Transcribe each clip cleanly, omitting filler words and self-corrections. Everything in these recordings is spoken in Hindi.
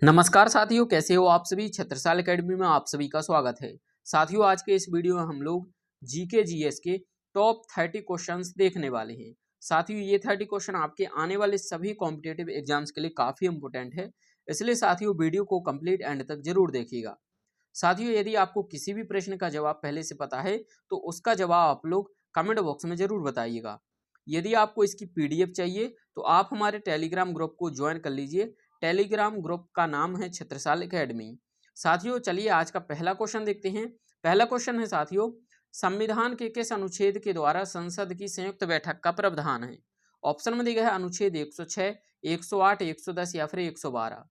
नमस्कार साथियों, कैसे हो आप सभी। छत्रसाल एकेडमी में आप सभी का स्वागत है। साथियों, आज के इस वीडियो में हम लोग जीके जीएस के टॉप 30 क्वेश्चंस देखने वाले हैं। साथियों, ये 30 क्वेश्चन आपके आने वाले सभी कॉम्पिटिटिव एग्जाम्स के लिए काफी इंपोर्टेंट है, इसलिए साथियों वीडियो को कंप्लीट एंड तक जरूर देखिएगा। साथियों, यदि आपको किसी भी प्रश्न का जवाब पहले से पता है तो उसका जवाब आप लोग कमेंट बॉक्स में जरूर बताइएगा। यदि आपको इसकी पीडीएफ चाहिए तो आप हमारे टेलीग्राम ग्रुप को ज्वाइन कर लीजिए। टेलीग्राम ग्रुप का नाम है छत्रसाल एकेडमी। साथियों, चलिए आज का पहला क्वेश्चन देखते हैं। पहला क्वेश्चन है साथियों, संविधान के किस अनुच्छेद के द्वारा संसद की संयुक्त बैठक का प्रावधान है। ऑप्शन में दिया है अनुच्छेद 106, 108, 110 या फिर 112।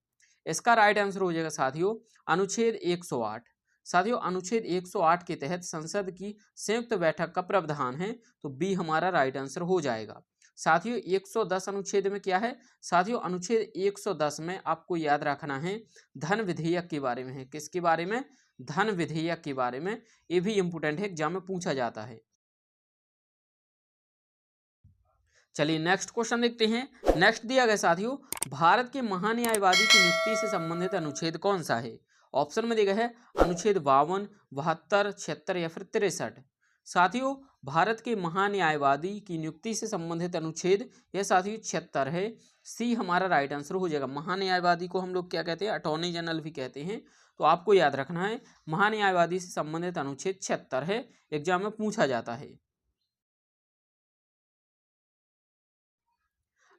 इसका राइट आंसर हो जाएगा साथियों अनुच्छेद 108। साथियों, अनुच्छेद 108 के तहत संसद की संयुक्त बैठक का प्रावधान है, तो बी हमारा राइट आंसर हो जाएगा। साथियों, 110 अनुच्छेद में क्या है। साथियों, अनुच्छेद 110 में आपको याद रखना है धन विधेयक के बारे में है। किसके बारे में? धन विधेयक के बारे में। ये भी इंपोर्टेंट है, एग्जाम में पूछा जाता है। चलिए नेक्स्ट क्वेश्चन देखते हैं। नेक्स्ट दिया गया साथियों, भारत के महान्यायवादी की नियुक्ति से संबंधित अनुच्छेद कौन सा है। ऑप्शन में दिया है अनुच्छेद 52, 72, 76 या फिर 63। साथियों, भारत के महान्यायवादी की नियुक्ति से संबंधित अनुच्छेद यह साथियों 76 है। सी हमारा राइट आंसर हो जाएगा। महान्यायवादी को हम लोग क्या कहते हैं? अटॉर्नी जनरल भी कहते हैं, तो आपको याद रखना है महान्यायवादी से संबंधित अनुच्छेद 76 है, एग्जाम में पूछा जाता है।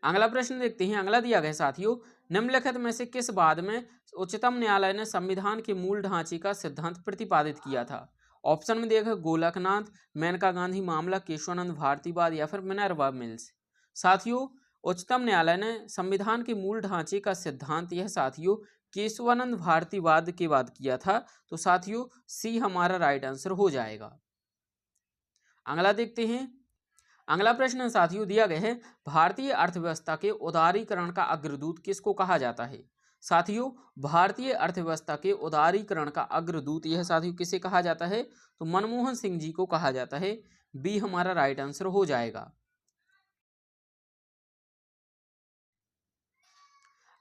अगला प्रश्न देखते हैं। अगला दिया गया साथियों, निम्नलिखित में से किस बाद में उच्चतम न्यायालय ने संविधान के मूल ढांचे का सिद्धांत प्रतिपादित किया था। ऑप्शन में दिया गया गोलकनाथ, मेनका गांधी मामला, केशवानंद भारतीवाद या फिर मिनर्वा मिल्स। साथियों, उच्चतम न्यायालय ने संविधान के मूल ढांचे का सिद्धांत यह साथियों केशवानंद भारतीवाद के बाद किया था, तो साथियों सी हमारा राइट आंसर हो जाएगा। अगला देखते हैं। अगला प्रश्न साथियों दिया गया है, भारतीय अर्थव्यवस्था के उदारीकरण का अग्रदूत किसको कहा जाता है। साथियों, भारतीय अर्थव्यवस्था के उदारीकरण का अग्रदूत यह साथियों किसे कहा जाता है, तो मनमोहन सिंह जी को कहा जाता है। बी हमारा राइट आंसर हो जाएगा।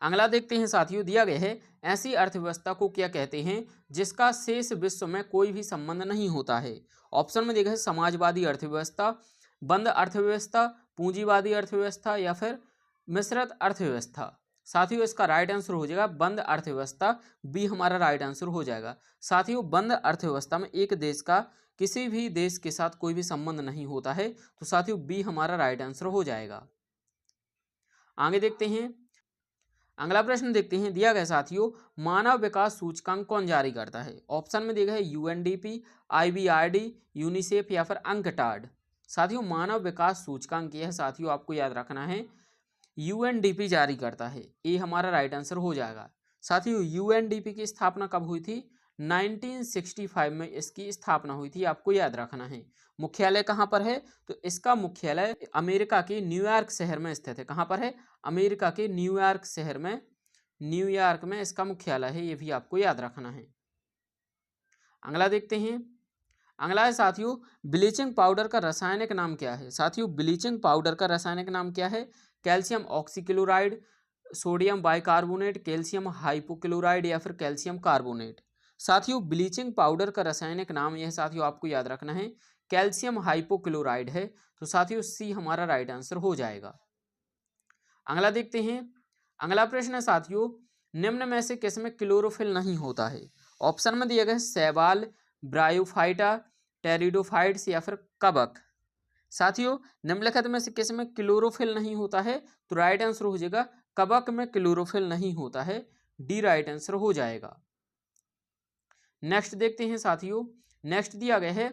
अगला देखते हैं साथियों, दिया गया है, ऐसी अर्थव्यवस्था को क्या कहते हैं जिसका शेष विश्व में कोई भी संबंध नहीं होता है। ऑप्शन में देखा है समाजवादी अर्थव्यवस्था, बंद अर्थव्यवस्था, पूंजीवादी अर्थव्यवस्था या फिर मिश्रित अर्थव्यवस्था। साथियों, इसका राइट आंसर हो जाएगा बंद अर्थव्यवस्था। बी हमारा राइट आंसर हो जाएगा। साथियों, बंद अर्थव्यवस्था में एक देश का किसी भी देश के साथ कोई भी संबंध नहीं होता है, तो साथियों बी हमारा राइट आंसर हो जाएगा। आगे देखते हैं। अगला प्रश्न देखते हैं। दिया गया साथियों, मानव विकास सूचकांक कौन जारी करता है। ऑप्शन में दिया गया है यूएनडीपी, आईबीआरडी, यूनिसेफ या फिर अंकटाड। साथियों, मानव विकास सूचकांक यह साथियों आपको याद रखना है यूएनडीपी जारी करता है। ये हमारा राइट आंसर हो जाएगा। साथियों, यूएनडीपी की स्थापना कब हुई थी? 1965 में इसकी स्थापना हुई थी, आपको याद रखना है। मुख्यालय कहाँ पर है? तो इसका मुख्यालय अमेरिका के न्यूयॉर्क शहर में स्थित है। कहाँ पर है? अमेरिका के न्यूयॉर्क शहर में, न्यूयॉर्क में इसका मुख्यालय है, ये भी आपको याद रखना है। अगला देखते हैं। अगला है साथियों, ब्लीचिंग पाउडर का रासायनिक नाम क्या है। साथियों, ब्लीचिंग पाउडर का रासायनिक नाम क्या है? Calcium oxychloride, sodium bicarbonate, calcium hypochloride या फिर कैल्शियम कार्बोनेट। साथियों, ब्लीचिंग पाउडर का रासायनिक नाम यह साथियों आपको याद रखना है कैल्शियम हाइपोक्लोराइड है, तो साथियों सी हमारा राइट आंसर हो जाएगा। अगला देखते हैं। अगला प्रश्न है साथियों, निम्न में से किसमें क्लोरोफिल नहीं होता है। ऑप्शन में दिया गया है शैवाल, ब्रायोफाइटा, टेरिडोफाइट्स या फिर कवक। साथियों, निम्नलिखित में से किसमें क्लोरोफिल नहीं होता है, तो राइट आंसर हो जाएगा कवक में क्लोरोफिल नहीं होता है। डी राइट आंसर हो जाएगा। नेक्स्ट देखते हैं साथियों। नेक्स्ट दिया गया है,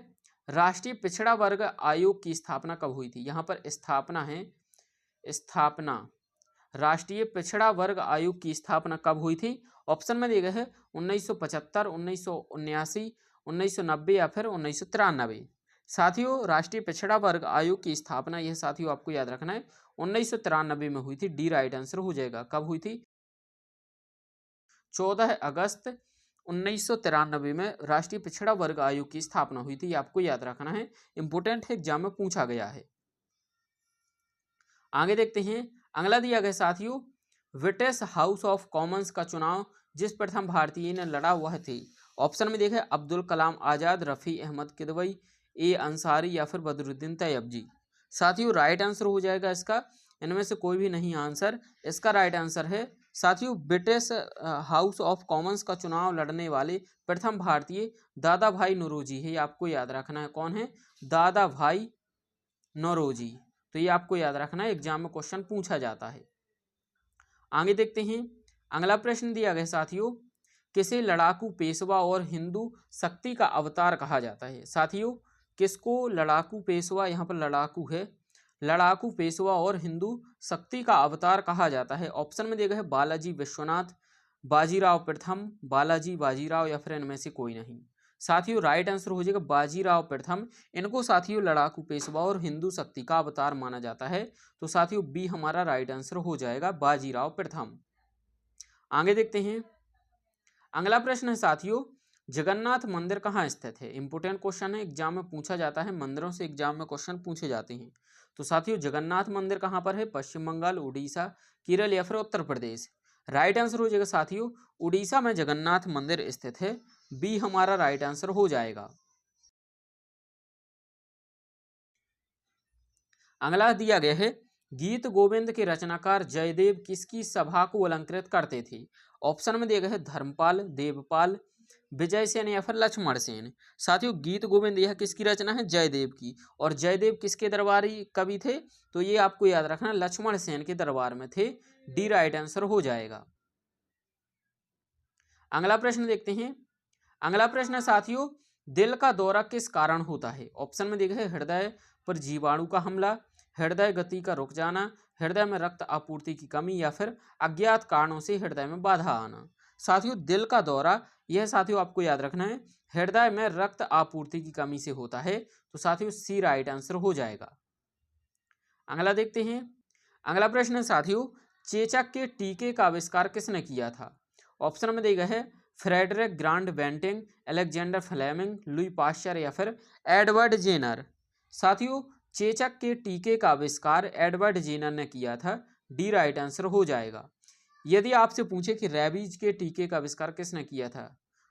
राष्ट्रीय पिछड़ा वर्ग आयोग की स्थापना कब हुई थी। यहाँ पर स्थापना है, स्थापना राष्ट्रीय पिछड़ा वर्ग आयोग की स्थापना कब हुई थी। ऑप्शन में दिया गया है 1975, 1979, 1990 या फिर 1993। साथियों, राष्ट्रीय पिछड़ा वर्ग आयोग की स्थापना यह साथियों आपको याद रखना है 1993 में हुई थी। डी राइट आंसर हो जाएगा। कब हुई थी? 14 अगस्त 1993 में राष्ट्रीय पिछड़ा वर्ग आयोग की स्थापना हुई थी, आपको याद रखना है, इंपोर्टेंट है, एग्जाम में पूछा गया है। आगे देखते हैं। अगला दिया गया साथियों, ब्रिटिश हाउस ऑफ कॉमन्स का चुनाव जिस प्रथम भारतीय ने लड़ा वह थे? ऑप्शन में देखें अब्दुल कलाम आज़ाद, रफ़ी अहमद किदवई, ए अंसारी या फिर बदरुद्दीन तैयबजी। साथियों राइट आंसर हो जाएगा इसका, इनमें से कोई भी नहीं आंसर। इसका राइट आंसर है साथियों ब्रिटिश हाउस ऑफ कॉमन्स का चुनाव लड़ने वाले प्रथम भारतीय दादा भाई नौरोजी है। ये आपको याद रखना है, कौन है? दादा भाई नौरोजी। तो ये आपको याद रखना है, एग्जाम में क्वेश्चन पूछा जाता है। आगे देखते हैं, अगला प्रश्न दिया गया साथियों, किसे लड़ाकू पेशवा और हिंदू शक्ति का अवतार कहा जाता है? साथियों किसको लड़ाकू पेशवा, यहाँ पर लड़ाकू है, लड़ाकू पेशवा और हिंदू शक्ति का अवतार कहा जाता है? ऑप्शन में देखा है बालाजी विश्वनाथ, बाजीराव प्रथम, बालाजी बाजीराव या फिर इनमें से कोई नहीं। साथियों राइट आंसर हो जाएगा बाजीराव प्रथम। इनको साथियों लड़ाकू पेशवा और हिंदू शक्ति का अवतार माना जाता है। तो साथियों बी हमारा राइट आंसर हो जाएगा, बाजीराव प्रथम। आगे देखते हैं, अगला प्रश्न है साथियों, जगन्नाथ मंदिर कहाँ स्थित है? इंपोर्टेंट क्वेश्चन है, एग्जाम में पूछा जाता है, मंदिरों से एग्जाम में क्वेश्चन पूछे जाते हैं। तो साथियों जगन्नाथ मंदिर कहाँ पर है? पश्चिम बंगाल, उड़ीसा, केरल या फिर उत्तर प्रदेश। राइट आंसर हो जाएगा साथियों उड़ीसा में जगन्नाथ मंदिर स्थित है, बी हमारा राइट आंसर हो जाएगा। अगला दिया गया है, गीत गोविंद के रचनाकार जयदेव किसकी सभा को अलंकृत करते थे? ऑप्शन में दिया गया है धर्मपाल, देवपाल, विजय सेन या फिर लक्ष्मण सेन। साथियों गीत गोविंद यह किसकी रचना है? जयदेव की। और जयदेव किसके दरबारी कवि थे? तो ये आपको याद रखना, लक्ष्मण सेन के दरबार में थे, डी राइट आंसर हो जाएगा। अगला प्रश्न देखते हैं, अगला प्रश्न है साथियों, दिल का दौरा किस कारण होता है? ऑप्शन में देखा है हृदय पर जीवाणु का हमला, हृदय गति का रुक जाना, हृदय में रक्त आपूर्ति की कमी या फिर अज्ञात कारणों से हृदय में बाधा आना। साथियों दिल का दौरा यह साथियों आपको याद रखना है हृदय में रक्त आपूर्ति की कमी से होता है। तो साथियों सी राइट आंसर हो जाएगा। अगला देखते हैं, अगला प्रश्न है साथियों, चेचक के टीके का आविष्कार किसने किया था? ऑप्शन में दिया गया है Frederick Grant Banting, Alexander Fleming, Louis Pasteur या फिर एडवर्ड जेनर। साथियों चेचक के टीके का आविष्कार एडवर्ड जेनर ने किया था, डी राइट आंसर हो जाएगा। यदि आपसे पूछे कि रेबीज के टीके का आविष्कार किसने किया था,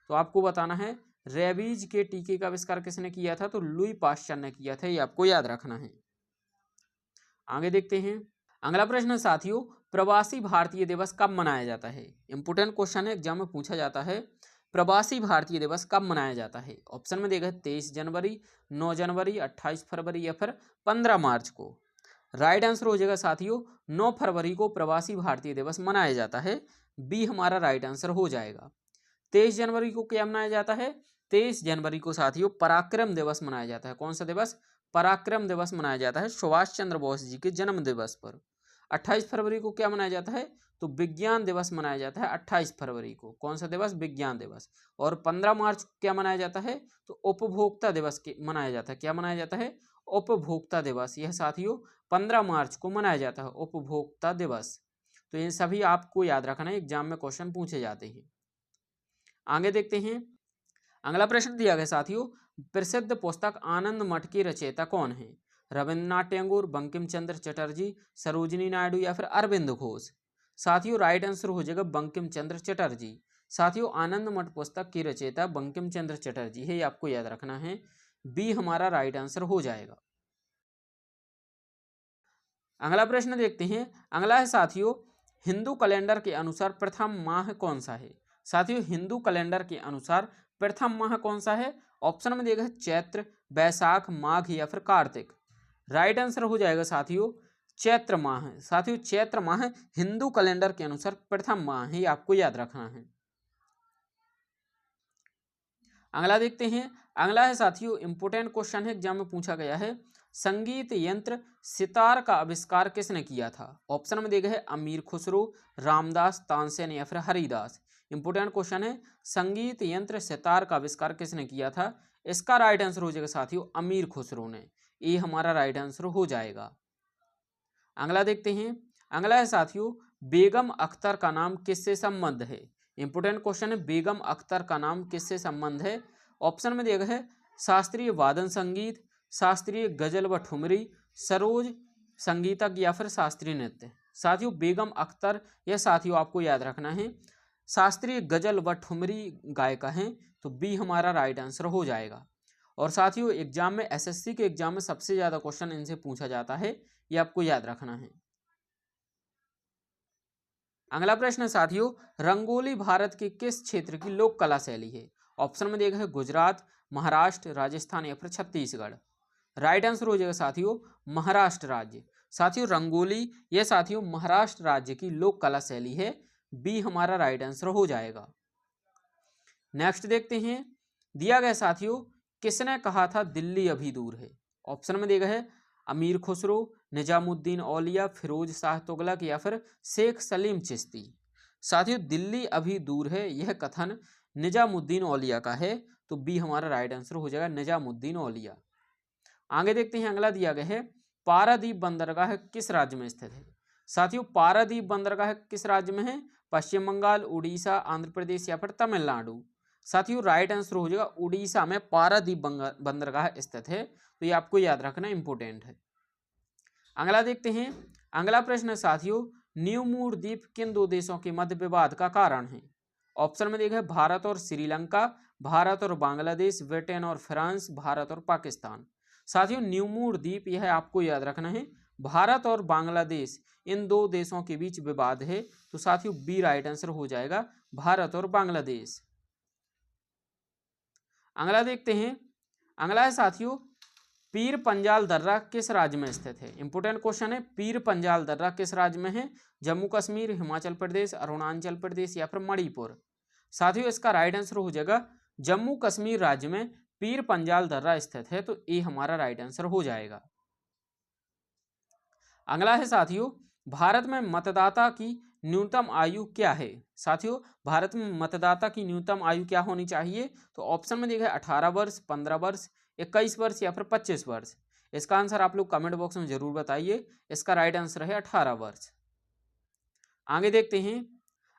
तो आपको बताना है रेबीज के टीके का आविष्कार किसने किया था? तो लुई पाश्चर ने किया था, ये आपको याद रखना है। आगे देखते हैं, अगला प्रश्न साथियों, प्रवासी भारतीय दिवस कब मनाया जाता है? इंपोर्टेंट क्वेश्चन है, एग्जाम में पूछा जाता है, प्रवासी भारतीय दिवस कब मनाया जाता है? ऑप्शन में देखा है 23 जनवरी, 9 जनवरी, 28 फरवरी या फिर 15 मार्च को। राइट आंसर हो जाएगा साथियों 9 फरवरी को प्रवासी भारतीय दिवस मनाया जाता है, बी हमारा राइट आंसर हो जाएगा। 23 जनवरी को क्या मनाया जाता है? 23 जनवरी को साथियों पराक्रम दिवस मनाया जाता है। कौन सा दिवस? पराक्रम दिवस मनाया जाता है सुभाष चंद्र बोस जी के जन्म दिवस पर। 28 फरवरी को क्या मनाया जाता है? तो विज्ञान दिवस मनाया जाता है 28 फरवरी को। कौन सा दिवस? विज्ञान दिवस। और 15 मार्च को क्या मनाया जाता है? तो उपभोक्ता दिवस मनाया जाता है। क्या मनाया जाता है? उपभोक्ता दिवस। यह साथियों 15 मार्च को मनाया जाता है उपभोक्ता दिवस। तो ये सभी आपको याद रखना है, एग्जाम में क्वेश्चन पूछे जाते हैं। आगे देखते हैं, अगला प्रश्न दिया गया साथियों, प्रसिद्ध पुस्तक आनंद मठ के रचयिता कौन है? रविंद्रनाथ टैगोर, बंकिम चंद्र चटर्जी, सरोजिनी नायडू या फिर अरविंद घोष। साथियों राइट आंसर हो जाएगा बंकिम चंद्र चटर्जी। साथियों आनंद मठ पुस्तक की रचयिता बंकिम चंद्र चटर्जी है, ये आपको याद रखना है, बी हमारा राइट आंसर हो जाएगा। अगला प्रश्न देखते हैं, अगला है साथियों, हिंदू कैलेंडर के अनुसार प्रथम माह कौन सा है? साथियों हिंदू कैलेंडर के अनुसार प्रथम माह कौन सा है? ऑप्शन में दिया गया चैत्र, बैसाख, माघ या फिर कार्तिक। राइट आंसर हो जाएगा साथियों चैत्र माह। साथियों चैत्र माह हिंदू कैलेंडर के अनुसार प्रथम माह है, आपको याद रखना है। अगला देखते हैं, अगला है साथियों इंपोर्टेंट क्वेश्चन है, एग्जाम में पूछा गया है, संगीत यंत्र सितार का आविष्कार किसने किया था? ऑप्शन में दिया गया है अमीर खुसरो, रामदास, तानसेन या फिर हरिदास। इंपोर्टेंट क्वेश्चन है, संगीत यंत्र सितार का आविष्कार किसने किया था? इसका राइट आंसर हो जाएगा साथियों अमीर खुसरो ने, ये हमारा राइट आंसर हो जाएगा। अगला देखते हैं, अगला है साथियों, बेगम अख्तर का नाम किससे संबंध है? इंपोर्टेंट क्वेश्चन है, बेगम अख्तर का नाम किससे संबंध है? ऑप्शन में दिया गया है शास्त्रीय वादन संगीत, शास्त्रीय गजल व ठुमरी, सरोज संगीतज्ञ या फिर शास्त्रीय नृत्य। साथियों बेगम अख्तर, यह साथियों आपको याद रखना है शास्त्रीय गजल व ठुमरी गायिका हैं, तो बी हमारा राइट आंसर हो जाएगा। और साथियों एग्जाम में, एसएससी के एग्जाम में सबसे ज्यादा क्वेश्चन इनसे पूछा जाता है, ये आपको याद रखना है। अगला प्रश्न साथियों, रंगोली भारत के किस क्षेत्र की लोक कला शैली है? ऑप्शन में देखा है गुजरात, महाराष्ट्र, राजस्थान या फिर छत्तीसगढ़। राइट आंसर हो जाएगा साथियों महाराष्ट्र राज्य। साथियों रंगोली यह साथियों महाराष्ट्र राज्य की लोक कला शैली है, बी हमारा राइट आंसर हो जाएगा। नेक्स्ट देखते हैं, दिया गया साथियों, किसने कहा था दिल्ली अभी दूर है? ऑप्शन में देखा है अमीर खुसरो, निजामुद्दीन औलिया, फिरोज शाह तुगलक या फिर शेख सलीम चिश्ती। साथियों दिल्ली अभी दूर है यह कथन निजामुद्दीन औलिया का है, तो बी हमारा राइट आंसर हो जाएगा निजामुद्दीन औलिया। आगे देखते हैं, अगला दिया गया है पारादीप बंदरगाह किस राज्य में स्थित है? साथियों पारादीप बंदरगाह किस राज्य में है? पश्चिम बंगाल, उड़ीसा, आंध्र प्रदेश या फिर तमिलनाडु। साथियों राइट आंसर हो जाएगा उड़ीसा में पारादीप बंदरगाह स्थित है, तो ये आपको याद रखना इंपॉर्टेंट है। अगला देखते हैं, अगला प्रश्न साथियों, न्यू मूर द्वीप किन दो देशों के मध्य विवाद का कारण है? ऑप्शन में देखा है भारत और श्रीलंका, भारत और बांग्लादेश, ब्रिटेन और फ्रांस, भारत और पाकिस्तान। साथियों न्यू मूर द्वीप यह आपको याद रखना है भारत और बांग्लादेश इन दो देशों के बीच विवाद है, तो साथियों बी राइट आंसर हो जाएगा भारत और बांग्लादेश। अगला देखते हैं, अगला है साथियों पीर पंजाल दर्रा किस राज्य में स्थित है? इंपोर्टेंट क्वेश्चन है, पीर पंजाल दर्रा किस राज्य में है? जम्मू कश्मीर, हिमाचल प्रदेश, अरुणाचल प्रदेश या फिर मणिपुर। साथियों इसका राइट आंसर हो जाएगा जम्मू कश्मीर राज्य में पीर पंजाल दर्रा स्थित है, तो ए हमारा राइट आंसर हो जाएगा। अगला है साथियों, भारत में मतदाता की न्यूनतम आयु क्या है? साथियों भारत में मतदाता की न्यूनतम आयु क्या होनी चाहिए? तो ऑप्शन में देखा है 18 वर्ष, 15 वर्ष, 21 वर्ष या फिर 25 वर्ष। इसका आंसर आप लोग कमेंट बॉक्स में जरूर बताइए। इसका राइट आंसर है 18 वर्ष। आगे देखते हैं,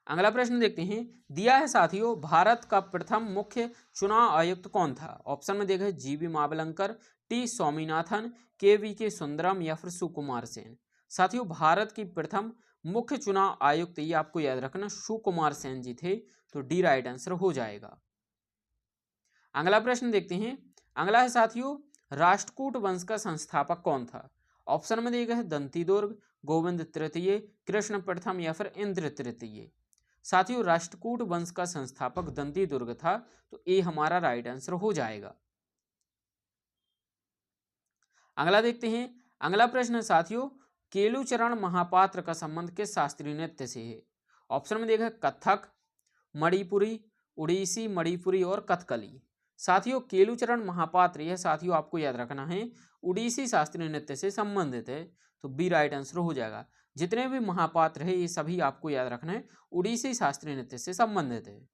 अगला प्रश्न देखते हैं, दिया है साथियों भारत का प्रथम मुख्य चुनाव आयुक्त कौन था? ऑप्शन में देखा है जीवी मावलंकर, टी स्वामीनाथन, के वी के सुंदरम या फिर सुकुमार सेन। साथियों भारत की प्रथम मुख्य चुनाव आयुक्त ये आपको याद रखना सुकुमार सेन जी थे, तो डी राइट आंसर हो जाएगा। अगला प्रश्न देखते हैं, अगला है साथियों राष्ट्रकूट वंश का संस्थापक कौन था? ऑप्शन में दिए गए हैं दंती दुर्ग, गोविंद तृतीय, कृष्ण प्रथम या फिर इंद्र तृतीय। साथियों राष्ट्रकूट वंश का संस्थापक दंती दुर्ग था, तो ए हमारा राइट आंसर हो जाएगा। अगला देखते हैं, अगला प्रश्न साथियों केलुचरण महापात्र का संबंध किस शास्त्रीय नृत्य से है? ऑप्शन में देखा कथक, मणिपुरी, उड़ीसी, मणिपुरी और कथकली। साथियों केलुचरण महापात्र यह साथियों आपको याद रखना है उड़ीसी शास्त्रीय नृत्य से संबंधित है, तो बी राइट आंसर हो जाएगा। जितने भी महापात्र है ये सभी आपको याद रखना है उड़ीसी शास्त्रीय नृत्य से संबंधित है।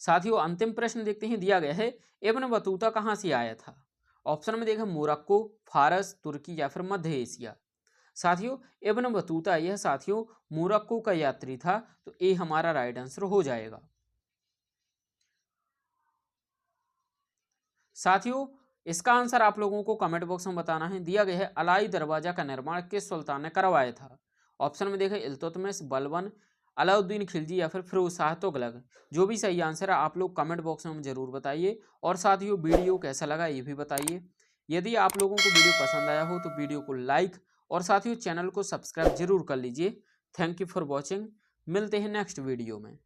साथियों अंतिम प्रश्न देखते हैं, दिया गया है इब्न बतूता कहां से आया था? ऑप्शन में देखा मोरक्को, फारस, तुर्की या फिर मध्य एशिया। साथियों इब्न बतूता यह साथियों मोरक्को का यात्री था, तो ए हमारा राइट आंसर हो जाएगा। साथियों इसका आंसर आप लोगों को कमेंट बॉक्स में बताना है। दिया गया है अलाई दरवाजा का निर्माण किस सुल्तान ने करवाया था? ऑप्शन में देखा इल्तुतमिश, बलबन, अलाउद्दीन खिलजी या फिर फिरोज शाह तुगलक। जो भी सही आंसर है आप लोग कमेंट बॉक्स में जरूर बताइए। और साथियों वीडियो कैसा लगा ये भी बताइए। यदि आप लोगों को वीडियो पसंद आया हो तो वीडियो को लाइक और साथियों चैनल को सब्सक्राइब जरूर कर लीजिए। Thank you for watching. मिलते हैं नेक्स्ट वीडियो में।